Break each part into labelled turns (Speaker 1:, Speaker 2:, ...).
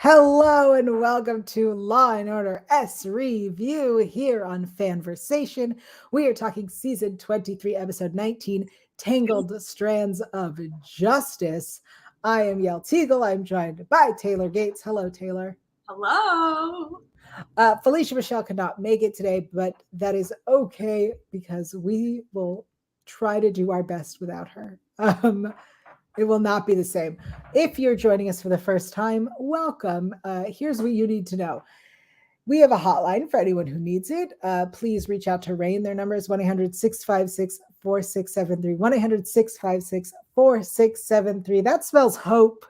Speaker 1: Hello and welcome to Law and Order SVU here on FANVERSATION. We are talking season 23, episode 19, Tangled Strands of Justice. I am Yael Tygiel. I'm joined by Taylor Gates. Hello, Taylor.
Speaker 2: Hello.
Speaker 1: Felicia Michelle could not make it today, but that is okay because we will try to do our best without her. It will not be the same. If you're joining us for the first time, welcome. Here's what you need to know. We have a hotline for anyone who needs it. Please reach out to RAINN. Their number is 1-800-656-4673. 1-800-656-4673. That spells hope.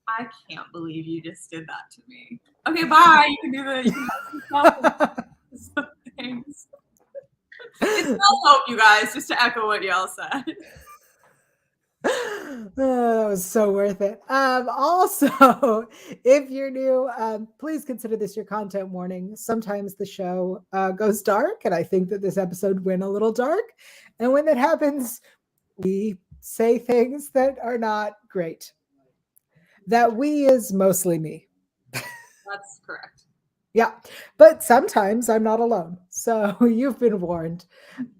Speaker 2: I can't believe you just did that to me. Okay, bye. You can do the things. It spells hope, you guys, just to echo what y'all said.
Speaker 1: That was so worth it. Also, if you're new, please consider this your content warning. Sometimes the show goes dark, and I think that this episode went a little dark. And when that happens, we say things that are not great. That we is mostly me.
Speaker 2: That's correct.
Speaker 1: Yeah, but sometimes I'm not alone. So you've been warned.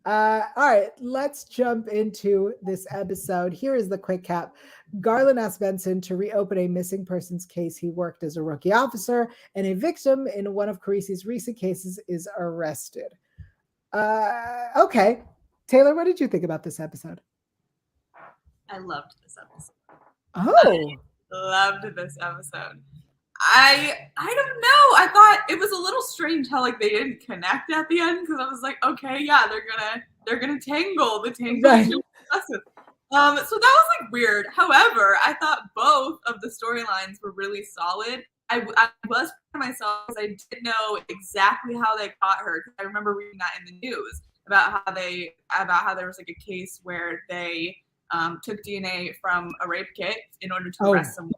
Speaker 1: All right, let's jump into this episode. Here is the quick cap. Garland asked Benson to reopen a missing persons case. He worked as a rookie officer, and a victim in one of Carisi's recent cases is arrested. Okay. Taylor, what did you think about this episode?
Speaker 2: I loved this episode.
Speaker 1: Oh.
Speaker 2: I loved this episode. I don't know. I thought it was a little strange how like they didn't connect at the end because I was like, okay, yeah, they're gonna tangle the tangle. Right. So that was like weird. However, I thought both of the storylines were really solid. I was proud of myself because I didn't know exactly how they caught her. I remember reading that in the news about how there was like a case where they took DNA from a rape kit in order to arrest someone.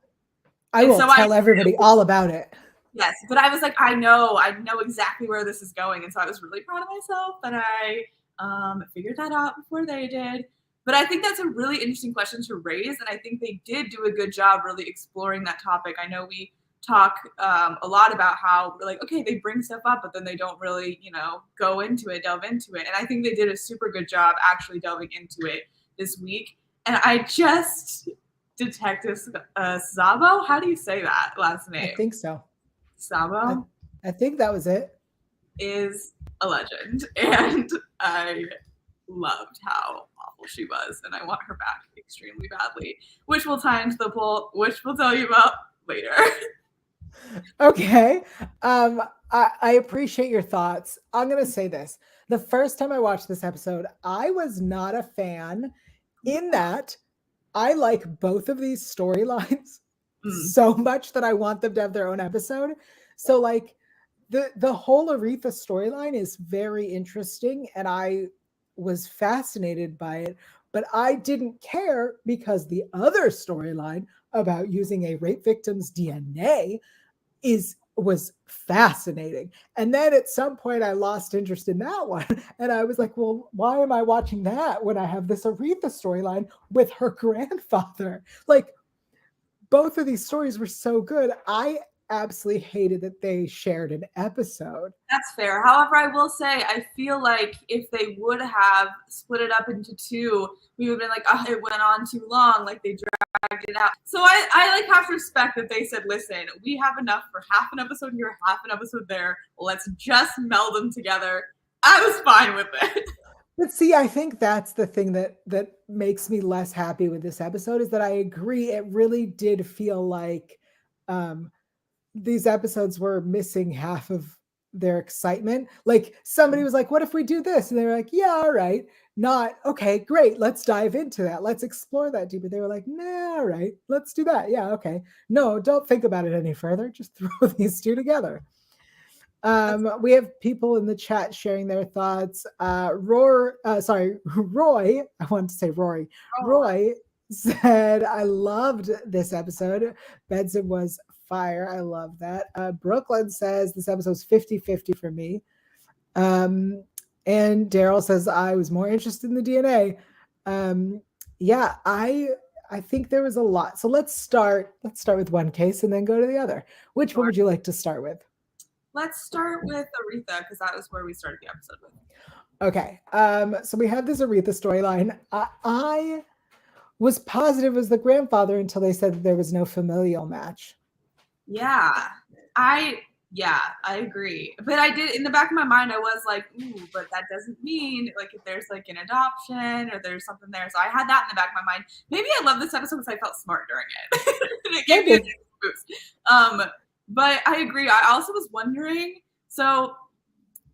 Speaker 1: I will tell everybody all about it.
Speaker 2: Yes, but I was like, I know exactly where this is going, and so I was really proud of myself that I figured that out before they did. But I think that's a really interesting question to raise, and I think they did do a good job really exploring that topic. I know we talk a lot about how we're like, okay, they bring stuff up, but then they don't really, delve into it, and I think they did a super good job actually delving into it this week. And I just Detective Zabo? How do you say that last name?
Speaker 1: I think so.
Speaker 2: Sabo?
Speaker 1: I think that was it.
Speaker 2: Is a legend. And I loved how awful she was. And I want her back extremely badly. Which we'll tie into the poll, which we'll tell you about later.
Speaker 1: Okay. I appreciate your thoughts. I'm going to say this. The first time I watched this episode, I was not a fan in that I like both of these storylines so much that I want them to have their own episode. So like the whole Aretha storyline is very interesting and I was fascinated by it, but I didn't care because the other storyline about using a rape victim's DNA was fascinating. And then at some point I lost interest in that one. And I was like, well, why am I watching that when I have this Aretha storyline with her grandfather? Like both of these stories were so good. I absolutely hated that they shared an episode.
Speaker 2: That's fair. However, I will say, I feel like if they would have split it up into two, we would have been like, oh, it went on too long. Like they dragged it out. So I like have to respect that they said, listen, we have enough for half an episode here, half an episode there. Let's just meld them together. I was fine with it.
Speaker 1: But see, I think that's the thing that makes me less happy with this episode is that I agree. It really did feel like these episodes were missing half of their excitement. Like somebody was like, what if we do this? And they were like, yeah, all right. Not, okay, great. Let's dive into that. Let's explore that deeper. They were like, nah, all right, let's do that. Yeah, okay. No, don't think about it any further. Just throw these two together. We have people in the chat sharing their thoughts. Roy, I wanted to say Rory. Roy said, I loved this episode. Benson was fire. I love that. Brooklyn says this episode's 50-50 for me. And Daryl says I was more interested in the DNA. Yeah, I I think there was a lot. So let's start with one case and then go to the other. Which one would you like to start with?
Speaker 2: Let's start with Aretha, because that was where we started the episode with.
Speaker 1: Okay. So we have this Aretha storyline. I was positive it was the grandfather until they said that there was no familial match.
Speaker 2: Yeah. I agree. But I did, in the back of my mind, I was like, ooh, but that doesn't mean, like, if there's, like, an adoption or there's something there. So I had that in the back of my mind. Maybe I love this episode because I felt smart during it. And it gave me a boost. But I agree. I also was wondering, so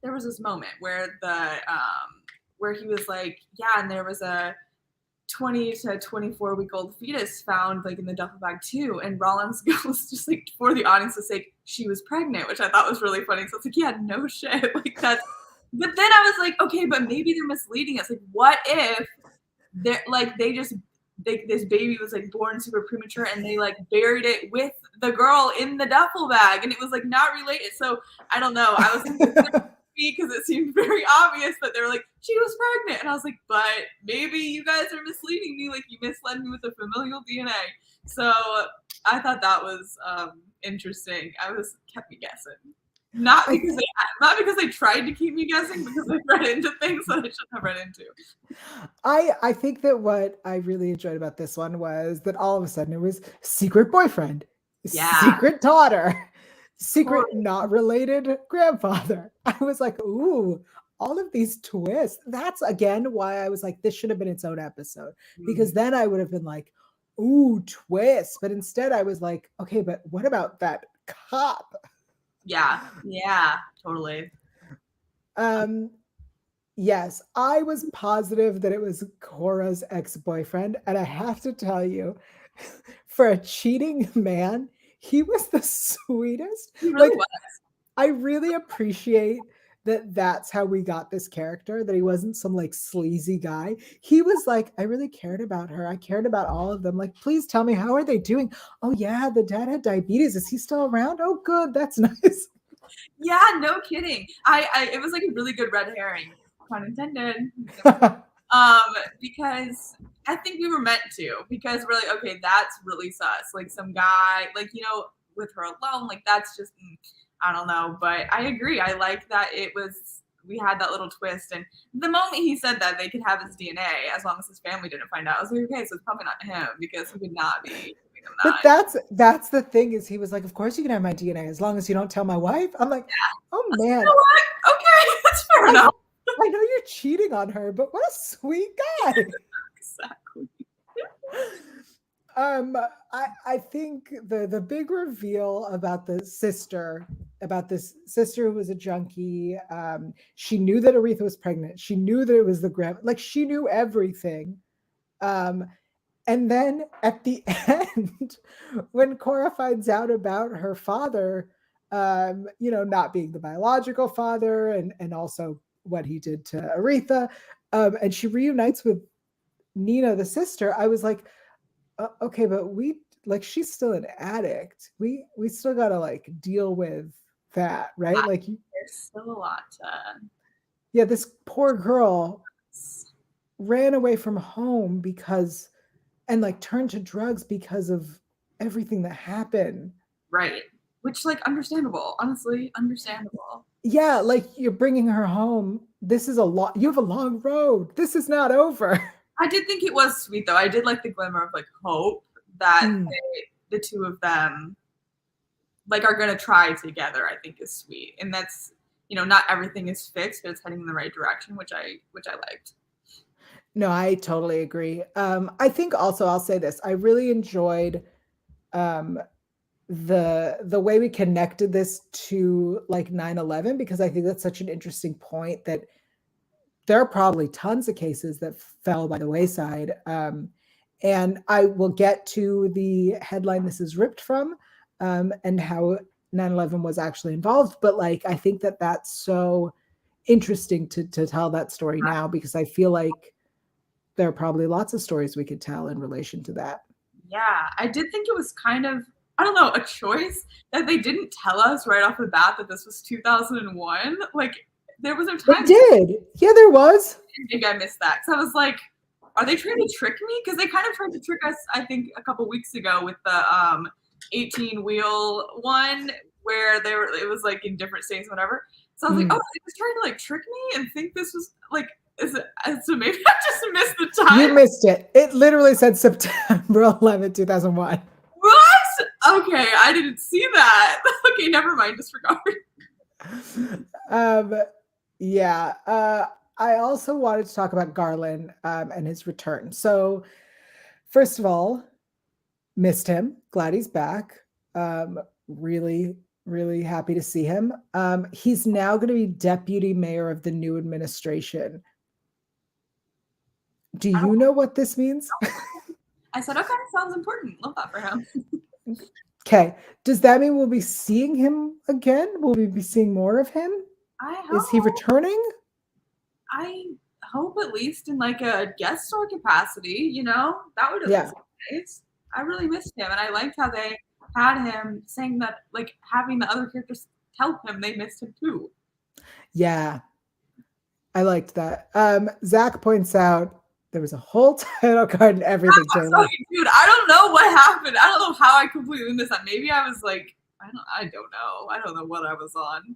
Speaker 2: there was this moment where where he was like, yeah, and there was a 20 to 24 week old fetus found like in the duffel bag too, and Rollins goes just like for the audience's sake, she was pregnant, which I thought was really funny. So it's like, yeah, no shit, like that. But then I was like, okay, but maybe they're misleading us. Like, what if they're like this baby was like born super premature and they like buried it with the girl in the duffel bag and it was like not related? So I don't know. I was because it seemed very obvious that they were like, she was pregnant. And I was like, but maybe you guys are misleading me. Like, you misled me with the familial DNA. So I thought that was interesting. Kept me guessing. Not because they tried to keep me guessing, because they read into things that I shouldn't have read into.
Speaker 1: I think that what I really enjoyed about this one was that all of a sudden it was secret boyfriend, secret daughter, secret not related grandfather. I was like, ooh, all of these twists. That's again why I was like, this should have been its own episode, because then I would have been like, ooh, twist. But instead I was like, okay, but what about that cop?
Speaker 2: Yeah, totally.
Speaker 1: Yes, I was positive that it was Cora's ex-boyfriend, and I have to tell you, for a cheating man, he was the sweetest.
Speaker 2: He really was.
Speaker 1: I really appreciate that that's how we got this character, that he wasn't some like sleazy guy. He was like, I really cared about her. I cared about all of them. Like, please tell me, how are they doing? Oh yeah, the dad had diabetes. Is he still around? Oh good, that's nice.
Speaker 2: Yeah, no kidding. It was like a really good red herring, pun intended. Because I think we were meant to, because we're like, okay, that's really sus. Like some guy, like, you know, with her alone, like that's just, I don't know. But I agree. I like that we had that little twist. And the moment he said that they could have his DNA as long as his family didn't find out, I was like, okay, so it's probably not him, because he would not be.
Speaker 1: But that's the thing, is he was like, of course you can have my DNA as long as you don't tell my wife. I'm like, oh man.
Speaker 2: You know what? Okay, that's fair enough.
Speaker 1: I know you're cheating on her, but what a sweet guy.
Speaker 2: Exactly.
Speaker 1: I think the big reveal about this sister who was a junkie, she knew that Aretha was pregnant. She knew that it was the like she knew everything. And then at the end, when Cora finds out about her father, you know, not being the biological father, and also what he did to Aretha, and she reunites with Nina, the sister, I was like, okay, but she's still an addict. We still gotta like deal with that, right? Like,
Speaker 2: there's still a lot to.
Speaker 1: Yeah, this poor girl ran away from home and like turned to drugs because of everything that happened.
Speaker 2: Right. Which, like, understandable. Honestly, understandable.
Speaker 1: Yeah, like, you're bringing her home. This is you have a long road. This is not over.
Speaker 2: I did think it was sweet, though. I did like the glimmer of, like, hope that the two of them, like, are going to try together, I think is sweet. And that's, you know, not everything is fixed, but it's heading in the right direction, which I liked.
Speaker 1: No, I totally agree. I think also, I'll say this, I really enjoyed the way we connected this to like 9/11, because I think that's such an interesting point, that there are probably tons of cases that fell by the wayside. And I will get to the headline this is ripped from, and how 9/11 was actually involved. But like, I think that that's so interesting to tell that story now, because I feel like there are probably lots of stories we could tell in relation to that.
Speaker 2: Yeah, I did think it was kind of, I don't know, a choice that they didn't tell us right off the bat that this was 2001. Like, there was no time.
Speaker 1: They did. Yeah, there was.
Speaker 2: I think I missed that. So I was like, are they trying to trick me? Because they kind of tried to trick us, I think, a couple weeks ago with the 18-wheel one where it was like in different states, whatever. So I was like, oh, they was trying to like trick me and think this was like, so maybe I just missed the time.
Speaker 1: You missed it. It literally said September 11th, 2001.
Speaker 2: What? Okay, I didn't see that. Okay, never mind. Disregard.
Speaker 1: Yeah. I also wanted to talk about Garland and his return. So, first of all, missed him. Glad he's back. Really, really happy to see him. He's now going to be deputy mayor of the new administration. Do you know what this means?
Speaker 2: I said, okay, sounds important. Love that for him.
Speaker 1: Okay. Does that mean we'll be seeing him again? Will we be seeing more of him?
Speaker 2: I hope.
Speaker 1: Is he returning?
Speaker 2: I hope at least in like a guest star capacity, you know? That would have been nice. I really missed him. And I liked how they had him saying that, like having the other characters tell him they missed him too.
Speaker 1: Yeah. I liked that. Zach points out there was a whole title card and everything.
Speaker 2: Dude, I don't know what happened. I don't know how I completely missed that. Maybe I was like, I don't know. I don't know what I was on.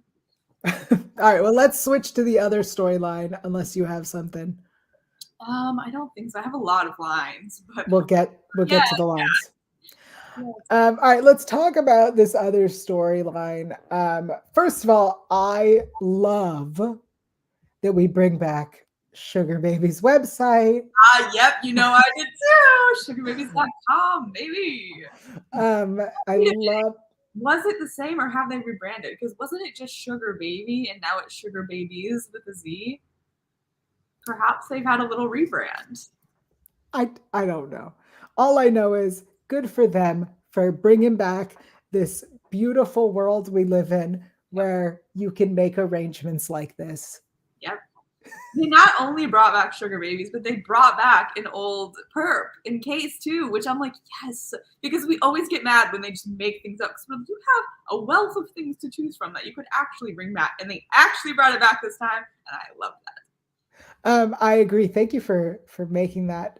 Speaker 1: All right, well, let's switch to the other storyline, unless you have something.
Speaker 2: I don't think so. I have a lot of lines, but
Speaker 1: we'll get to the lines. All right, let's talk about this other storyline. First of all, I love that we bring back Sugar Baby's website.
Speaker 2: Yep, you know I did too. SugarBabies.com, baby.
Speaker 1: I love.
Speaker 2: Was it the same or have they rebranded? Because wasn't it just Sugar Baby and now it's Sugar Babies with a Z? Perhaps they've had a little rebrand.
Speaker 1: I don't know. All I know is good for them for bringing back this beautiful world we live in where you can make arrangements like this.
Speaker 2: Yep. They not only brought back Sugar Babies, but they brought back an old perp in Case too, which I'm like, yes, because we always get mad when they just make things up. So you have a wealth of things to choose from that you could actually bring back, and they actually brought it back this time, and I love that.
Speaker 1: I agree. Thank you for making that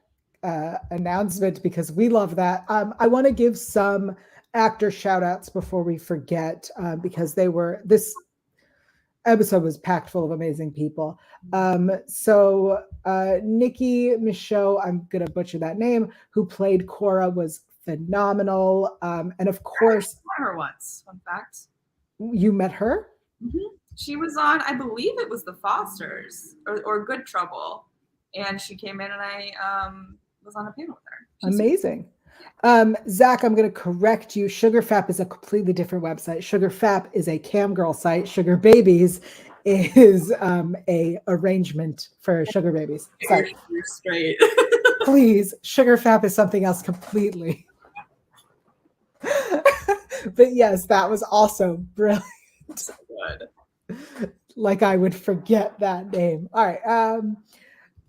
Speaker 1: announcement because we love that. I want to give some actor shout outs before we forget because this episode was packed full of amazing people. So Nikki Michelle, I'm going to butcher that name, who played Cora was phenomenal. And of course,
Speaker 2: I met her once, fun fact.
Speaker 1: You met her?
Speaker 2: Mm-hmm. She was on, I believe it was The Fosters or Good Trouble. And she came in and I was on a panel with her. She's
Speaker 1: amazing. Zach, I'm going to correct you. SugarFap is a completely different website. SugarFap is a cam girl site. Sugar Babies is a arrangement for Sugar Babies. Sorry.
Speaker 2: You're straight.
Speaker 1: Please, SugarFap is something else completely. But yes, that was also brilliant.
Speaker 2: So good.
Speaker 1: Like I would forget that name. All right.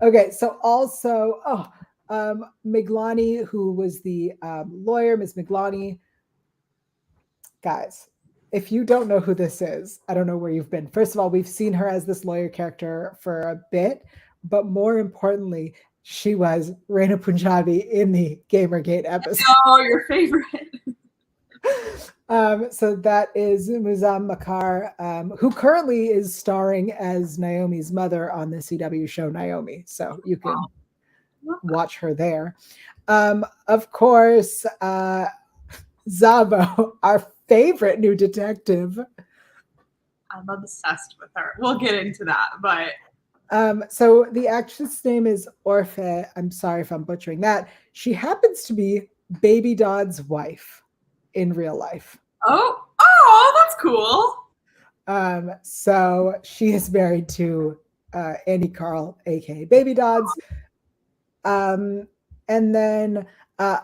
Speaker 1: Okay. So also, Miglani, who was the lawyer, Ms. Miglani. Guys, if you don't know who this is, I don't know where you've been. First of all, we've seen her as this lawyer character for a bit, but more importantly, she was Raina Punjabi in the Gamergate episode.
Speaker 2: Oh, your favorite.
Speaker 1: So that is Muzam Makar, who currently is starring as Naomi's mother on the CW show Naomi. So you can watch her there. Of course, Zabo, our favorite new detective.
Speaker 2: I'm obsessed with her. We'll get into that, but
Speaker 1: so the actress name is Orfe. I'm sorry if I'm butchering that. She happens to be Baby Dodd's wife in real life.
Speaker 2: Oh, that's cool.
Speaker 1: So she is married to Andy Carl, aka Baby Dodds. And then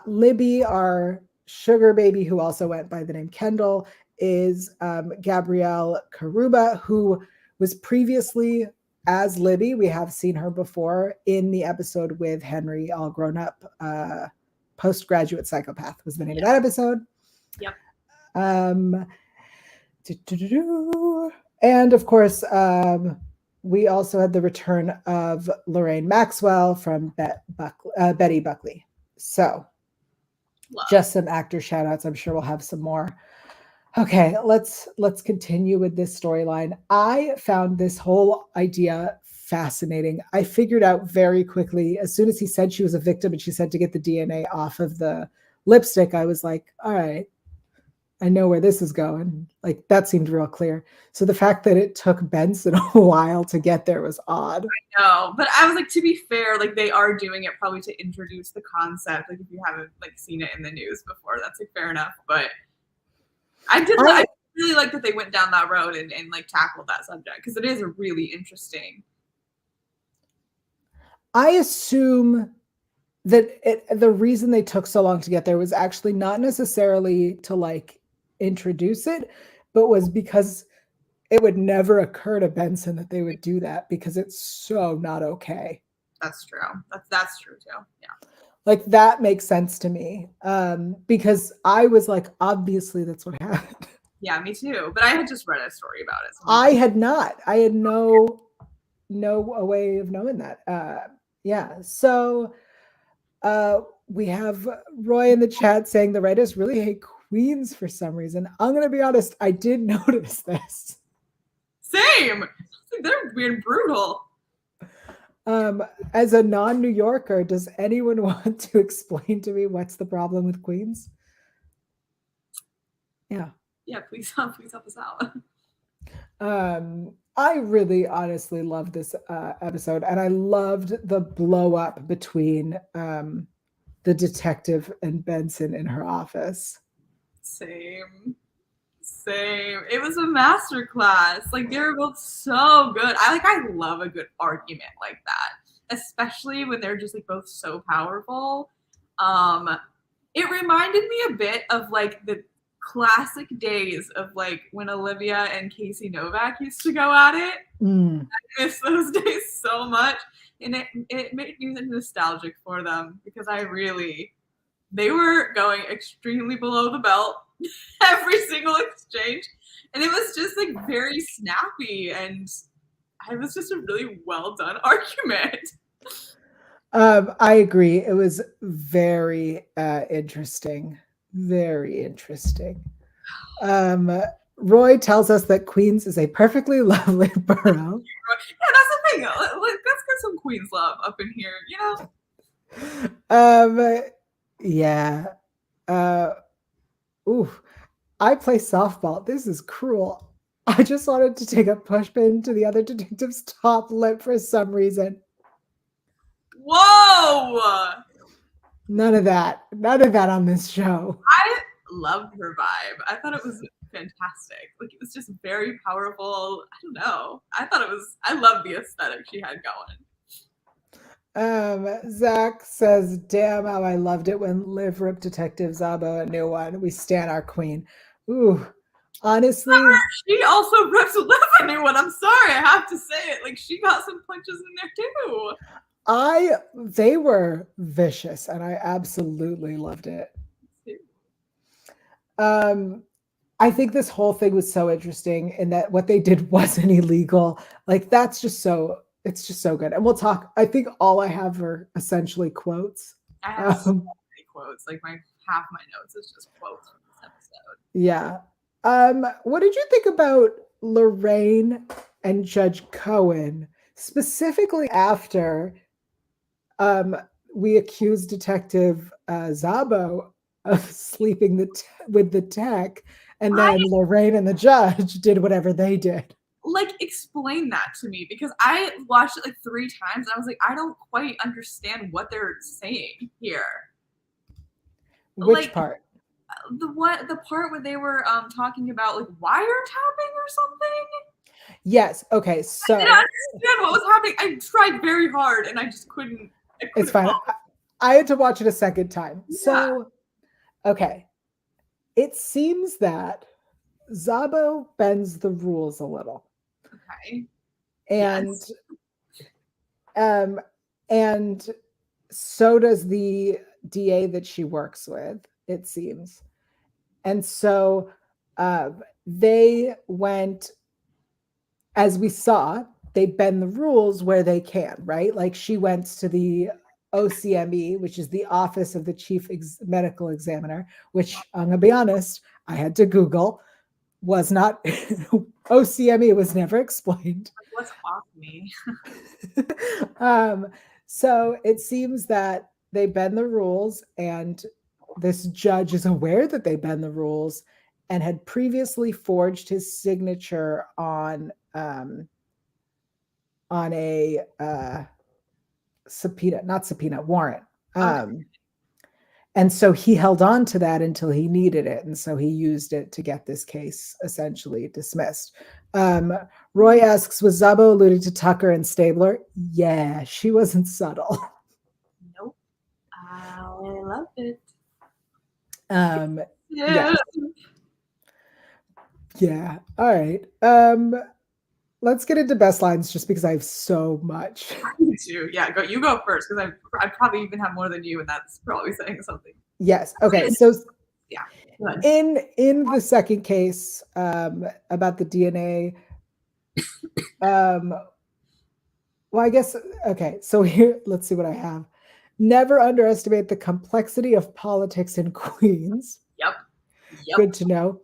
Speaker 1: Libby, our sugar baby, who also went by the name Kendall, is Gabrielle Karuba, who was previously as Libby. We have seen her before in the episode with Henry, All Grown Up. Postgraduate Psychopath was the name of that episode.
Speaker 2: Yep.
Speaker 1: And of course, we also had the return of Lorraine Maxwell from Betty Buckley. So just some actor shout outs. I'm sure we'll have some more. Okay, let's continue with this storyline. I found this whole idea fascinating. I figured out very quickly, as soon as he said she was a victim and she said to get the DNA off of the lipstick, I was like, all right, I know where this is going. Like, that seemed real clear. So the fact that it took Benson a while to get there was odd.
Speaker 2: I know, but I was like, to be fair, like they are doing it probably to introduce the concept. Like if you haven't like seen it in the news before, that's like fair enough. But I really like that they went down that road and like tackled that subject because it is a really interesting.
Speaker 1: I assume that the reason they took so long to get there was actually not necessarily to like introduce it, but was because it would never occur to Benson that they would do that because it's so not okay.
Speaker 2: That's true. That's true too. Yeah.
Speaker 1: Like that makes sense to me. Because I was like, obviously that's what happened.
Speaker 2: Yeah, me too. But I had just read a story about it.
Speaker 1: So I had not. I had no way of knowing that. Yeah. So we have Roy in the chat saying the writers really hate queens for some reason. I'm gonna be honest, I did notice this.
Speaker 2: Same. They're being brutal.
Speaker 1: As a non-New Yorker, does anyone want to explain to me what's the problem with queens? Yeah.
Speaker 2: Yeah, please help us out.
Speaker 1: I really honestly loved this episode, and I loved the blow up between the detective and Benson in her office.
Speaker 2: Same. It was a masterclass. Like they were both so good. I love a good argument like that, especially when they're just like both so powerful. It reminded me a bit of like the classic days of like when Olivia and Casey Novak used to go at it. I miss those days so much, and it made me nostalgic for them because they were going extremely below the belt every single exchange, and it was just like very snappy, and it was just a really well done argument.
Speaker 1: I agree. It was very interesting. Very interesting. Roy tells us that Queens is a perfectly lovely borough.
Speaker 2: Yeah, that's the thing. Let's get some Queens love up in here, you know?
Speaker 1: Yeah. Ooh, I play softball. This is cruel. I just wanted to take a pushpin to the other detective's top lip for some reason.
Speaker 2: Whoa!
Speaker 1: None of that on this show.
Speaker 2: I loved her vibe. I thought it was fantastic. Like it was just very powerful. I don't know. I love the aesthetic she had going.
Speaker 1: Zach says, damn how I loved it when Liv ripped Detective Zabo a new one. We stan our queen. Ooh, honestly.
Speaker 2: She also rips Liv a new one. I'm sorry, I have to say it. Like she got some punches in there too.
Speaker 1: They were vicious and I absolutely loved it. I think this whole thing was so interesting in that what they did wasn't illegal. Like it's just so good. And we'll talk. I think all I have are essentially quotes.
Speaker 2: I have so many quotes. Like half my notes is just quotes from this episode.
Speaker 1: Yeah. What did you think about Lorraine and Judge Cohen, specifically after we accused Detective Zabo of sleeping with the tech, and then Lorraine and the judge did whatever they did?
Speaker 2: Like, explain that to me, because I watched it like 3 times and I was like, I don't quite understand what they're saying here.
Speaker 1: Which part?
Speaker 2: The part where they were talking about like wiretapping or something.
Speaker 1: Yes. Okay. So
Speaker 2: I didn't understand what was happening. I tried very hard and I just couldn't.
Speaker 1: It's fine. I had to watch it a second time. Yeah. So, okay. It seems that Zabo bends the rules a little.
Speaker 2: Okay.
Speaker 1: And and so does the DA that she works with, it seems. And so they went, as we saw, they bend the rules where they can, right? Like she went to the OCME, which is the Office of the Chief Medical Examiner, which I'm gonna be honest, I had to Google, was not OCME was never explained.
Speaker 2: What's off me?
Speaker 1: So it seems that they bend the rules, and this judge is aware that they bend the rules and had previously forged his signature on a warrant.
Speaker 2: Okay.
Speaker 1: And so he held on to that until he needed it. And so he used it to get this case essentially dismissed. Roy asks, was Zabo alluding to Tucker and Stabler? Yeah, she wasn't subtle.
Speaker 2: Nope. I love it.
Speaker 1: Yeah. Yeah. All right. Let's get into best lines just because I have so much.
Speaker 2: Me too. Yeah, you go first because I probably even have more than you, and that's probably saying something.
Speaker 1: Yes. Okay. So
Speaker 2: yeah.
Speaker 1: In the second case about the DNA, well, I guess, okay. So here, let's see what I have. Never underestimate the complexity of politics in Queens.
Speaker 2: Yep.
Speaker 1: Good to know.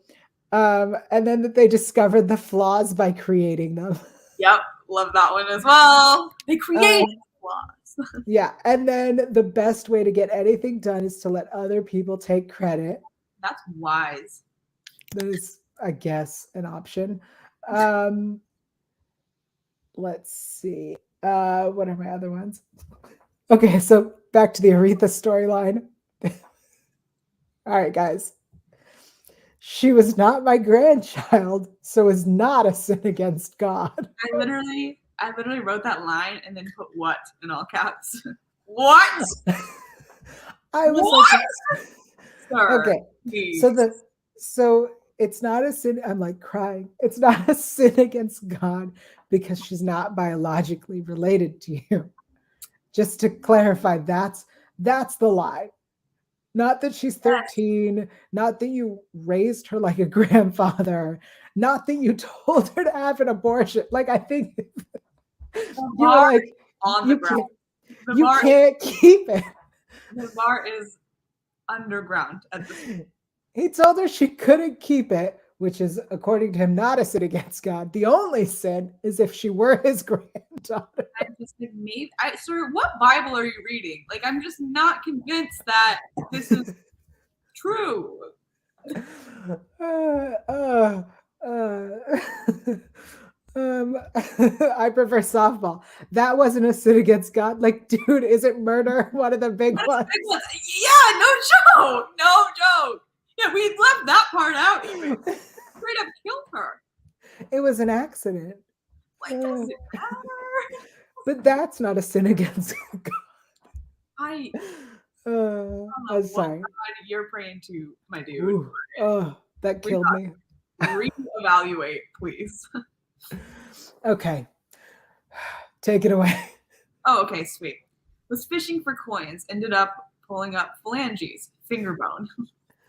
Speaker 1: And then that they discovered the flaws by creating them.
Speaker 2: Yep, love that one as well. They create flaws.
Speaker 1: Yeah, and then the best way to get anything done is to let other people take credit.
Speaker 2: That's wise.
Speaker 1: That is, I guess, an option. Let's see. What are my other ones? Okay, so back to the Aretha storyline. All right, guys. She was not my grandchild, so is not a sin against God.
Speaker 2: I literally wrote that line and then put "what" in all caps. What?
Speaker 1: I was
Speaker 2: what?
Speaker 1: like,
Speaker 2: Sir,
Speaker 1: okay.
Speaker 2: please.
Speaker 1: So it's not a sin. I'm like crying. It's not a sin against God because she's not biologically related to you. Just to clarify, that's the lie. Not that she's 13, not that you raised her like a grandfather, not that you told her to have an abortion. Like, I think you're like,
Speaker 2: on the ground.
Speaker 1: You can't keep it.
Speaker 2: The bar is underground at this point.
Speaker 1: He told her she couldn't keep it, which is, according to him, not a sin against God. The only sin is if she were his granddaughter.
Speaker 2: I'm just like, maybe, sir, what Bible are you reading? Like, I'm just not convinced that this is true.
Speaker 1: I prefer softball. That wasn't a sin against God. Like, dude, is it murder? One of the big ones.
Speaker 2: Yeah, no joke. No joke. Yeah, we left that part out even. Straight up killed her.
Speaker 1: It was an accident.
Speaker 2: Like, does it matter?
Speaker 1: But that's not a sin against God.
Speaker 2: I'm
Speaker 1: sorry.
Speaker 2: God you're praying to, my dude.
Speaker 1: Ooh, oh, that killed me.
Speaker 2: Reevaluate, please.
Speaker 1: Okay. Take it away.
Speaker 2: Oh, okay, sweet. Was fishing for coins, ended up pulling up phalanges, finger bone.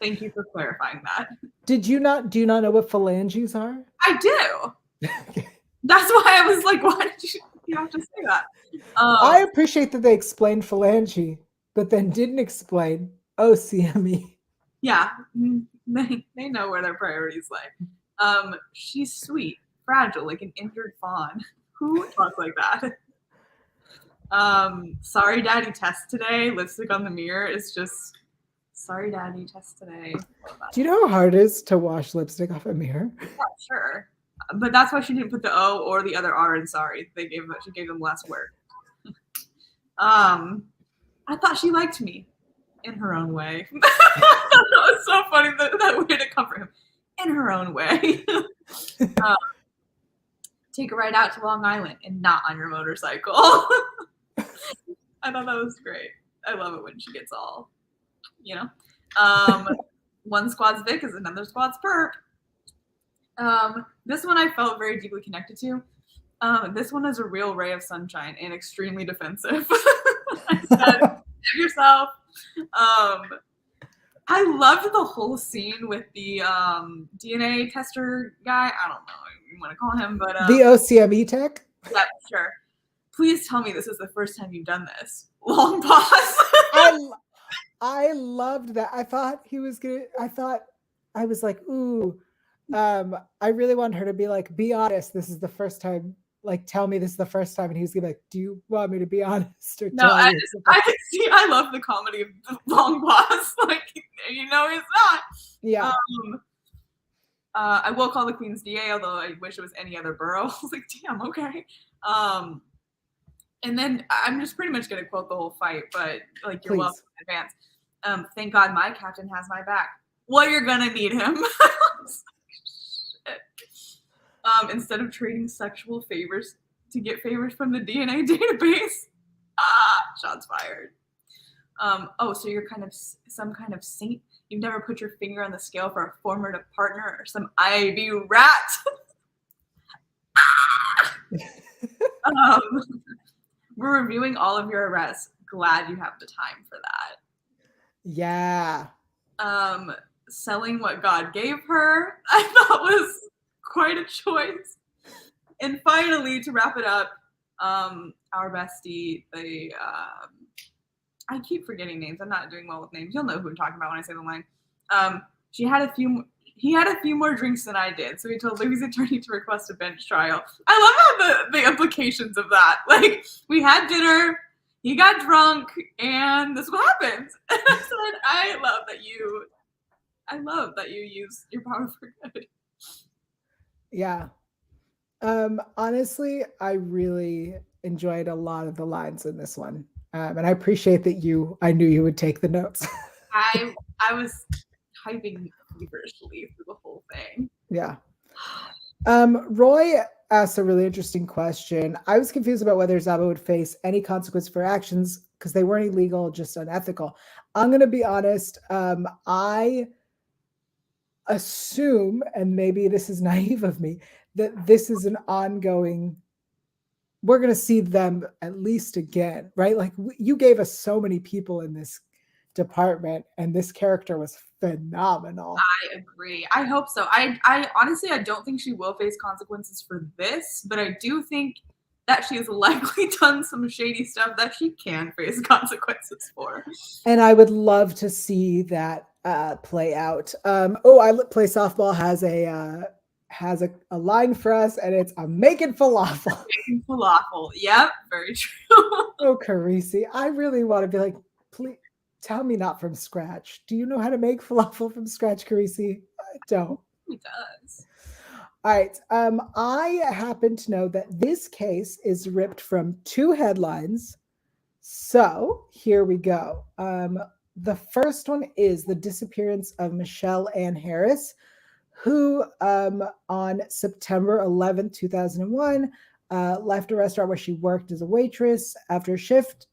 Speaker 2: Thank you for clarifying that. Do you not know what phalanges are? I do. That's why I was like, why did you have to say that? I appreciate that they explained phalange, but then didn't explain OCME. Yeah, they know where their priorities lie. She's sweet, fragile, like an injured fawn. Who talks like that? Sorry, Daddy, test today. Lipstick on the mirror is just... Sorry, Daddy, test today. Do you know how hard it is to wash lipstick off a mirror? Yeah, sure. But that's why she didn't put the O or the other R in sorry. She gave them less work. I thought she liked me in her own way. That was so funny, that way to comfort him. In her own way. Take a ride out to Long Island and not on your motorcycle. I thought that was great. I love it when she gets all... one squad's Vic is another squad's perp. This one I felt very deeply connected to. This one is a real ray of sunshine and extremely defensive. I said, give yourself. I loved the whole scene with the DNA tester guy. I don't know what you want to call him, but the OCME tech. Yep, sure. Please tell me this is the first time you've done this. Long pause.
Speaker 1: I loved that. I thought he was gonna. I was like, ooh. I really wanted her to be like, be honest. This is the first time. Like, tell me this is the first time. And he was gonna be like, do you want me to be honest or
Speaker 2: No,
Speaker 1: tell you?
Speaker 2: I love the comedy of the long pause. Like, he's not.
Speaker 1: Yeah.
Speaker 2: I will call the Queen's DA, although I wish it was any other borough. I was like, damn, okay. And then I'm just pretty much gonna quote the whole fight, but like, you're welcome in advance. Thank God my captain has my back. Well, you're gonna need him. Instead of trading sexual favors to get favors from the DNA database. Shots fired. So you're kind of some kind of saint. You've never put your finger on the scale for a former partner or some Ivy rat. We're reviewing all of your arrests. Glad you have the time for that.
Speaker 1: Yeah.
Speaker 2: Selling what God gave her, I thought was quite a choice. And finally, to wrap it up, our bestie, I keep forgetting names. I'm not doing well with names. You'll know who I'm talking about when I say the line. He had a few more drinks than I did, so he told Louis' attorney to request a bench trial. I love how the implications of that. Like, we had dinner, he got drunk, and this is what happens. And I said, I love that you use your power for good.
Speaker 1: Yeah. Honestly, I really enjoyed a lot of the lines in this one. And I appreciate that I knew you would take the notes.
Speaker 2: I was typing feverishly through the whole thing.
Speaker 1: Yeah. Roy asked a really interesting question. I was confused about whether Zaba would face any consequence for actions because they weren't illegal, just unethical. I'm going to be honest. I assume, and maybe this is naive of me, that this is an ongoing, we're going to see them at least again, right? Like, you gave us so many people in this department, and this character was phenomenal.
Speaker 2: I agree. I hope so. I honestly, I don't think she will face consequences for this, but I do think that she has likely done some shady stuff that she can face consequences for.
Speaker 1: And I would love to see that play out. I Play Softball has a line for us, and it's "I'm making falafel."
Speaker 2: Making falafel. Yep, very true.
Speaker 1: Oh, Carisi, I really want to be like, please tell me not from scratch. Do you know how to make falafel from scratch, Carisi? I don't.
Speaker 2: He does.
Speaker 1: All right. I happen to know that this case is ripped from 2 headlines. So here we go. The first one is the disappearance of Michelle Ann Harris, who on September 11, 2001, left a restaurant where she worked as a waitress. After a shift,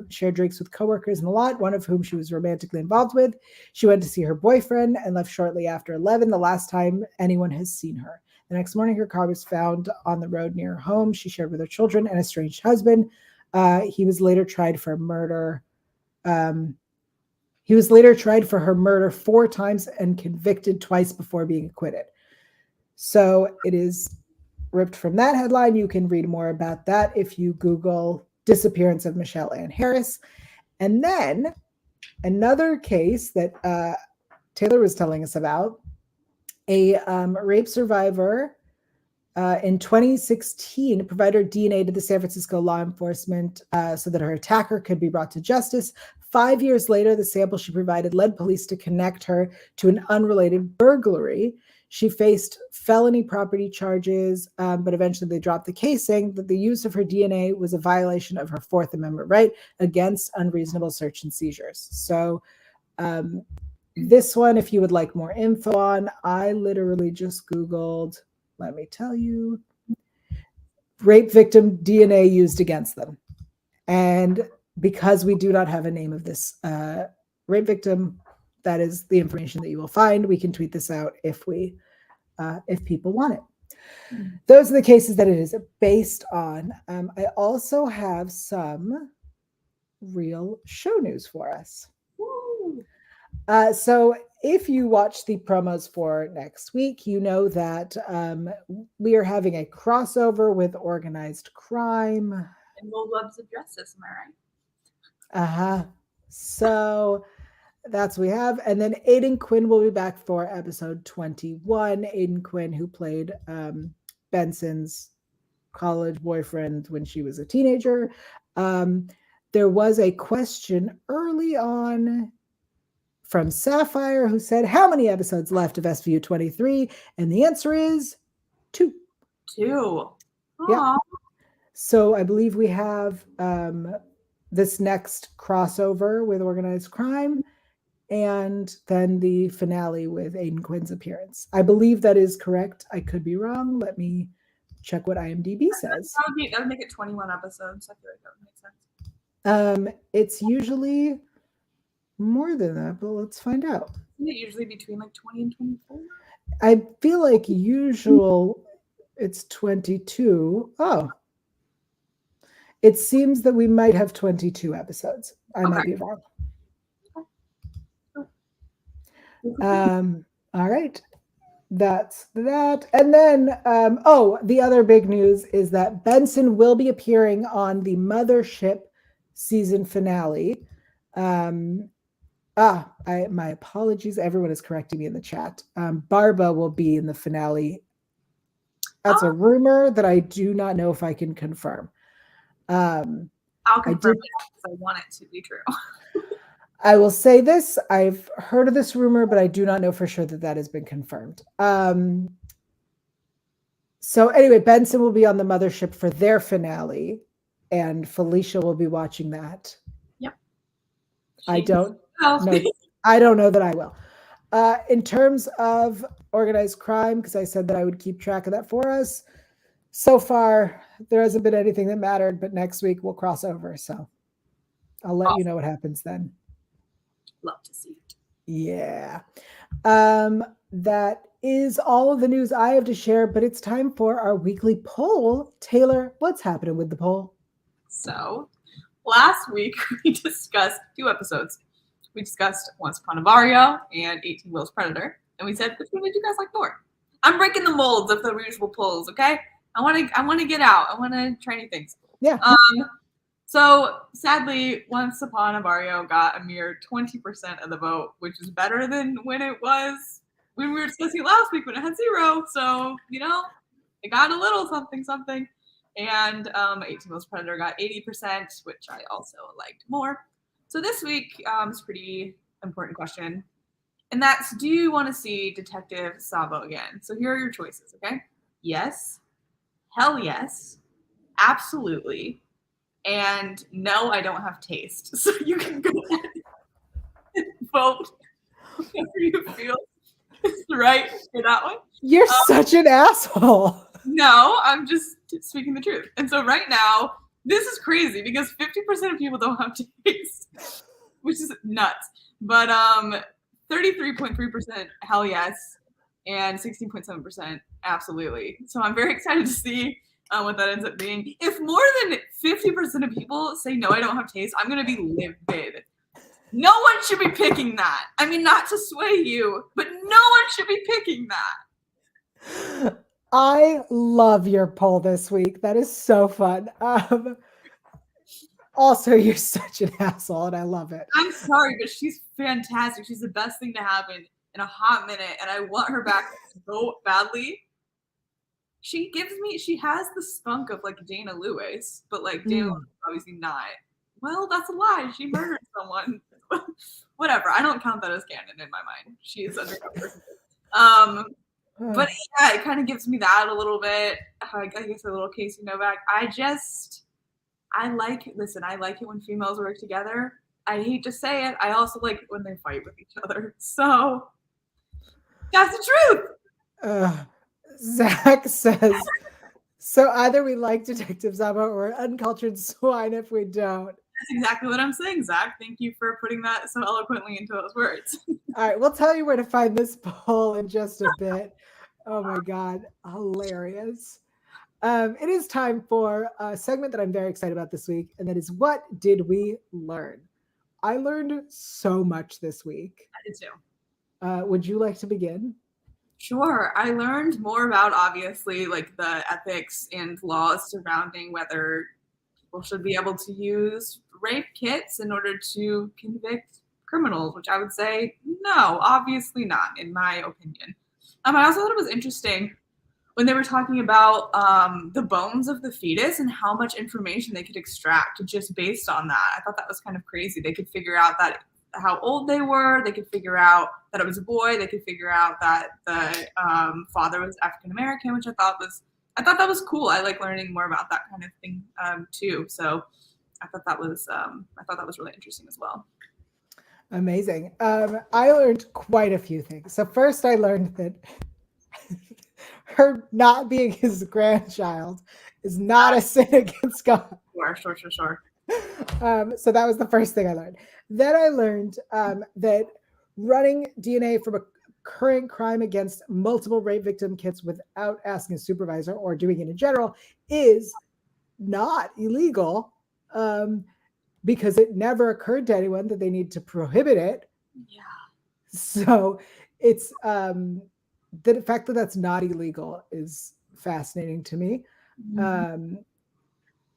Speaker 1: shared drinks with coworkers in the lot, one of whom she was romantically involved with. She went to see her boyfriend and left shortly after 11, the last time anyone has seen her. The next morning, her car was found on the road near her home. She shared with her children and estranged husband. He was later tried for murder. He was later tried for her murder 4 times and convicted twice before being acquitted. So it is ripped from that headline. You can read more about that if you Google disappearance of Michelle Ann Harris. And then another case that Taylor was telling us about, a rape survivor in 2016 provided DNA to the San Francisco law enforcement so that her attacker could be brought to justice. 5 years later, the sample she provided led police to connect her to an unrelated burglary. She faced felony property charges, but eventually they dropped the case, saying that the use of her DNA was a violation of her Fourth Amendment right against unreasonable search and seizures. So this one, if you would like more info on, I literally just Googled, let me tell you, rape victim DNA used against them. And because we do not have a name of this rape victim, that is the information that you will find. We can tweet this out if people want it. Those are the cases that it is based on. I also have some real show news for us. So if you watch the promos for next week, you know that we are having a crossover with organized crime.
Speaker 2: And World Webs of Justice, am I right?
Speaker 1: Uh-huh. So that's what we have. And then Aidan Quinn will be back for episode 21. Aidan Quinn, who played Benson's college boyfriend when she was a teenager. There was a question early on from Sapphire who said, how many episodes left of SVU 23? And the answer is 2.
Speaker 2: 2.
Speaker 1: Yeah. So I believe we have this next crossover with organized crime and then the finale with Aidan Quinn's appearance. I believe that is correct. I could be wrong. Let me check what IMDb says.
Speaker 2: That would make it 21 episodes. I feel like that would make sense.
Speaker 1: It's usually more than that, but let's find out.
Speaker 2: Isn't it usually between like 20 and 24?
Speaker 1: I feel like usual it's 22. Oh. It seems that we might have 22 episodes. I might be wrong. All right. That's that. And then, the other big news is that Benson will be appearing on the Mothership season finale. My apologies. Everyone is correcting me in the chat. Barba will be in the finale. That's a rumor that I do not know if I can confirm.
Speaker 2: I'll confirm it because I want it to be true.
Speaker 1: I will say this. I've heard of this rumor, but I do not know for sure that that has been confirmed. So anyway, Benson will be on the Mothership for their finale, and Felicia will be watching that.
Speaker 2: Yep.
Speaker 1: I don't know that I will. In terms of organized crime, because I said that I would keep track of that for us, so far there hasn't been anything that mattered, but next week we'll cross over. So I'll let you know what happens then.
Speaker 2: Love to see it.
Speaker 1: Yeah. That is all of the news I have to share, but it's time for our weekly poll. Taylor, what's happening with the poll?
Speaker 2: So last week we discussed 2 episodes. We discussed Once Upon a Barrio and 18 Wheels Predator, and we said, which one did you guys like more? I'm breaking the molds of the usual polls, okay? I want to get out. I want to try new things.
Speaker 1: Yeah.
Speaker 2: So sadly, Once Upon a Barrio got a mere 20% of the vote, which is better than when we were discussing last week when it had 0. So, it got a little something. And 18 Wheels Predator got 80%, which I also liked more. So this week is a pretty important question. And that's, do you want to see Detective Zabo again? So here are your choices, okay? Yes. Hell yes. Absolutely. And no, I don't have taste. So you can go ahead and vote whatever you feel is right for that one.
Speaker 1: You're such an asshole.
Speaker 2: No, I'm just speaking the truth. And so right now, this is crazy because 50% of people don't have taste, which is nuts. But 33.3% hell yes and 16.7% absolutely. So I'm very excited to see what that ends up being. If more than 50% of people say no, I don't have taste, I'm going to be livid. No one should be picking that. I mean, not to sway you, but no one should be picking that.
Speaker 1: I love your poll this week. That is so fun. Also, you're such an asshole, and I love it.
Speaker 2: I'm sorry, but she's fantastic. She's the best thing to happen in a hot minute, and I want her back so badly. She has the spunk of like Dana Lewis, but like Dana Lewis is obviously not. Well, that's a lie. She murdered someone. Whatever. I don't count that as canon in my mind. She is undercover. But yeah, it kind of gives me that a little bit. I guess a little Casey Novak. I like it when females work together. I hate to say it. I also like it when they fight with each other. So that's the truth.
Speaker 1: Zach says, so either we like Detective Zaba or uncultured swine if we don't.
Speaker 2: That's exactly what I'm saying, Zach. Thank you for putting that so eloquently into those words.
Speaker 1: All right, we'll tell you where to find this poll in just a bit. Oh my God, hilarious. It is time for a segment that I'm very excited about this week, and that is, what did we learn? I learned so much this week.
Speaker 2: I did too.
Speaker 1: Would you like to begin?
Speaker 2: Sure. I learned more about, obviously, like the ethics and laws surrounding whether people should be able to use rape kits in order to convict criminals, which I would say no, obviously not, in my opinion. I also thought it was interesting when they were talking about the bones of the fetus and how much information they could extract just based on that. I thought that was kind of crazy. They could figure out that how old they were. They could figure out that it was a boy. They could figure out that the father was African American, which I thought that was cool. I like learning more about that kind of thing too. So I thought that was really interesting as well.
Speaker 1: Amazing. I learned quite a few things. So first, I learned that her not being his grandchild is not a sin against God.
Speaker 2: Sure.
Speaker 1: So that was the first thing I learned. Then I learned that running DNA from a current crime against multiple rape victim kits without asking a supervisor or doing it in general is not illegal because it never occurred to anyone that they need to prohibit it.
Speaker 2: Yeah.
Speaker 1: So it's the fact that that's not illegal is fascinating to me. Mm-hmm.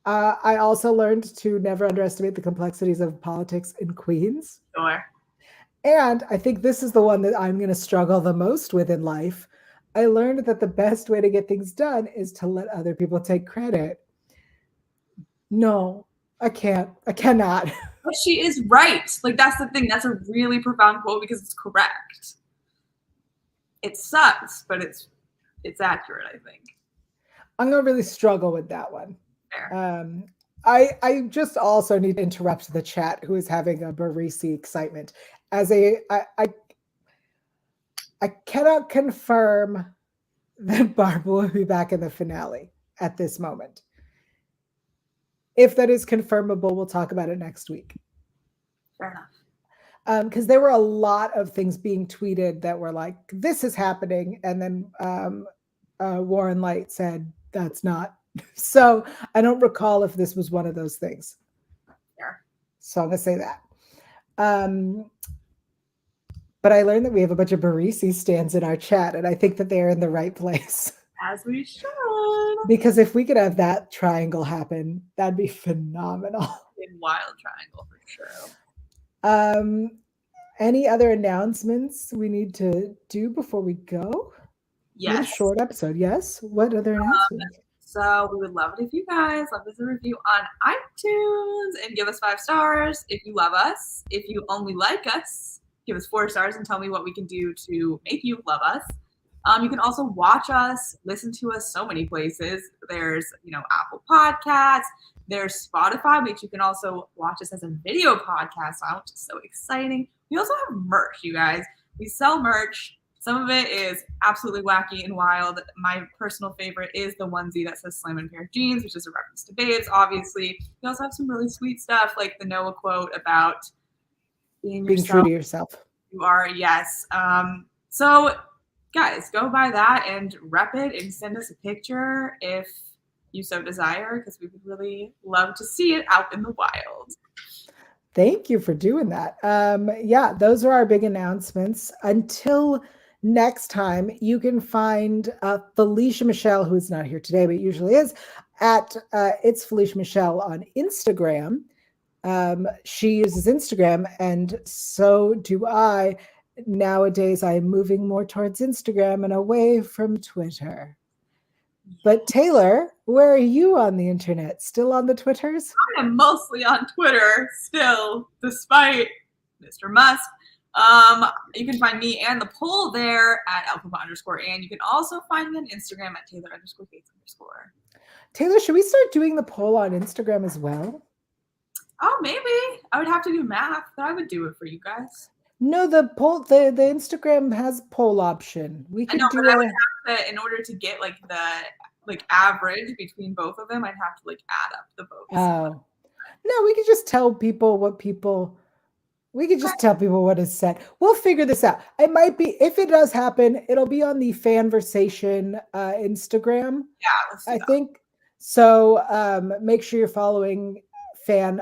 Speaker 1: I also learned to never underestimate the complexities of politics in Queens.
Speaker 2: Sure.
Speaker 1: And I think this is the one that I'm going to struggle the most with in life. I learned that the best way to get things done is to let other people take credit. No, I can't. I cannot.
Speaker 2: But she is right. Like, that's the thing. That's a really profound quote because it's correct. It sucks, but it's accurate, I think.
Speaker 1: I'm going to really struggle with that one. I just also need to interrupt the chat who is having a Barisi excitement. I cannot confirm that Barb will be back in the finale at this moment. If that is confirmable, we'll talk about it next week.
Speaker 2: Fair enough.
Speaker 1: Because there were a lot of things being tweeted that were like, this is happening. And then Warren Light said, that's not. So I don't recall if this was one of those things.
Speaker 2: Yeah.
Speaker 1: So I'm going to say that. But I learned that we have a bunch of Barisi stands in our chat, and I think that they're in the right place.
Speaker 2: As we should.
Speaker 1: Because if we could have that triangle happen, that'd be phenomenal.
Speaker 2: A wild triangle for sure.
Speaker 1: Any other announcements we need to do before we go?
Speaker 2: Yes.
Speaker 1: A short episode. Yes. What other announcements?
Speaker 2: So we would love it if you guys left us a review on iTunes and give us 5 stars if you love us. If you only like us, give us 4 stars and tell me what we can do to make you love us. You can also watch us, listen to us so many places. There's, Apple Podcasts. There's Spotify, which you can also watch us as a video podcast on, which is so exciting. We also have merch, you guys. We sell merch. Some of it is absolutely wacky and wild. My personal favorite is the onesie that says "Slam and Pair of Jeans," which is a reference to babes, obviously. We also have some really sweet stuff, like the Noah quote about being
Speaker 1: true to yourself.
Speaker 2: You are, yes. So, guys, go buy that and rep it and send us a picture if you so desire, because we would really love to see it out in the wild.
Speaker 1: Thank you for doing that. Yeah, those are our big announcements. Until next time, you can find Felicia Michelle, who is not here today, but usually is, at It's Felicia Michelle on Instagram. She uses Instagram, and so do I. Nowadays, I'm moving more towards Instagram and away from Twitter. But Taylor, where are you on the internet? Still on the Twitters?
Speaker 2: I am mostly on Twitter still, despite Mr. Musk. You can find me and the poll there at alpha_, and you can also find me on Instagram at Taylor_Gates_.
Speaker 1: Taylor, should we start doing the poll on Instagram as well?
Speaker 2: Oh, maybe. I would have to do math, but I would do it for you guys.
Speaker 1: No, the poll, the Instagram has poll option. We could do
Speaker 2: I would have to, in order to get the average between both of them, I'd have to add up the votes.
Speaker 1: Oh, no, we could just tell people tell people what is said. We'll figure this out. It might be, if it does happen, it'll be on the FANVERSATION Instagram.
Speaker 2: Yeah,
Speaker 1: I think so. Make sure you're following fan_.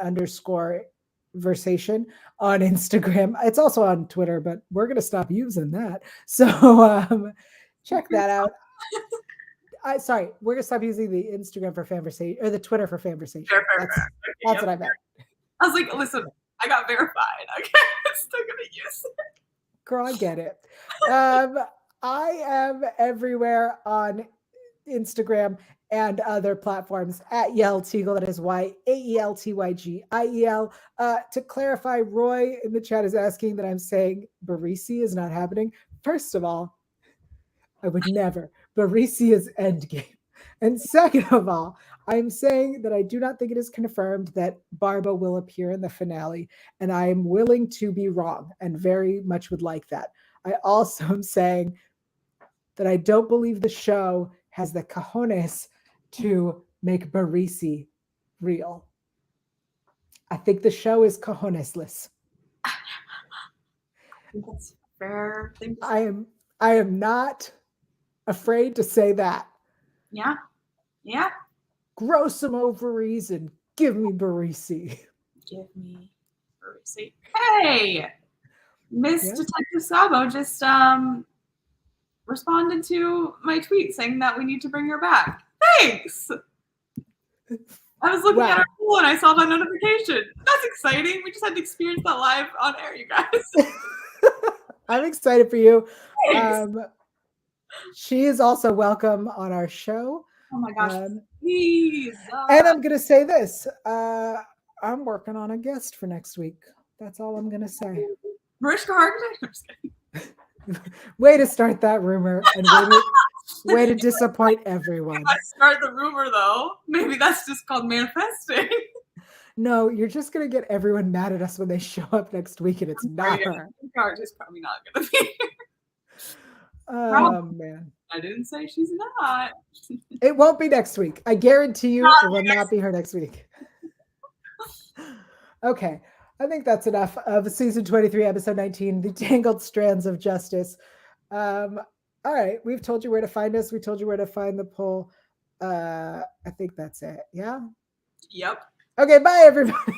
Speaker 1: FANVERSATION on Instagram. It's also on Twitter, but we're going to stop using that. So check that out. Sorry, we're going to stop using the Instagram for FANVERSATION or the Twitter for FANVERSATION.
Speaker 2: Fair.
Speaker 1: That's
Speaker 2: Yep.
Speaker 1: what I meant.
Speaker 2: I was like, listen, I got verified. Okay, I'm still going to use it.
Speaker 1: Girl, I get it. I am everywhere on Instagram and other platforms at Yael Tygiel. That is YAELTYGIEL. To clarify, Roy in the chat is asking that I'm saying Barisi is not happening. First of all, I would never. Barisi is endgame. And second of all, I'm saying that I do not think it is confirmed that Barba will appear in the finale, and I am willing to be wrong and very much would like that. I also am saying that I don't believe the show has the cojones to make Barisi real. I think the show is cojonesless.
Speaker 2: That's fair thing to say.
Speaker 1: I am not afraid to say that.
Speaker 2: Yeah.
Speaker 1: Grow some ovaries and give me Barisi.
Speaker 2: Give me a receipt. Hey, Miss
Speaker 1: Yeah.
Speaker 2: Detective Sabo just responded to my tweet saying that we need to bring her back. Thanks. I was looking at our pool and I saw that notification. That's exciting. We just had to experience that live on air, you guys.
Speaker 1: I'm excited for you.
Speaker 2: Thanks.
Speaker 1: She is also welcome on our show.
Speaker 2: Oh my gosh, please.
Speaker 1: And I'm going to say this. I'm working on a guest for next week. That's all I'm going to say.
Speaker 2: Mariska Hargitay? I'm just kidding.
Speaker 1: Way to start that rumor and way to disappoint everyone.
Speaker 2: If I start the rumor, though, maybe that's just called manifesting.
Speaker 1: No, you're just going to get everyone mad at us when they show up next week and it's not her.
Speaker 2: Hargitay's probably not going to be here.
Speaker 1: Oh, man.
Speaker 2: I didn't say she's not.
Speaker 1: It won't be next week. I guarantee you it will not be her next week. Okay. I think that's enough of season 23, episode 19, The Tangled Strands of Justice. All right. We've told you where to find us. We told you where to find the poll. I think that's it. Yeah?
Speaker 2: Yep.
Speaker 1: Okay. Bye, everybody.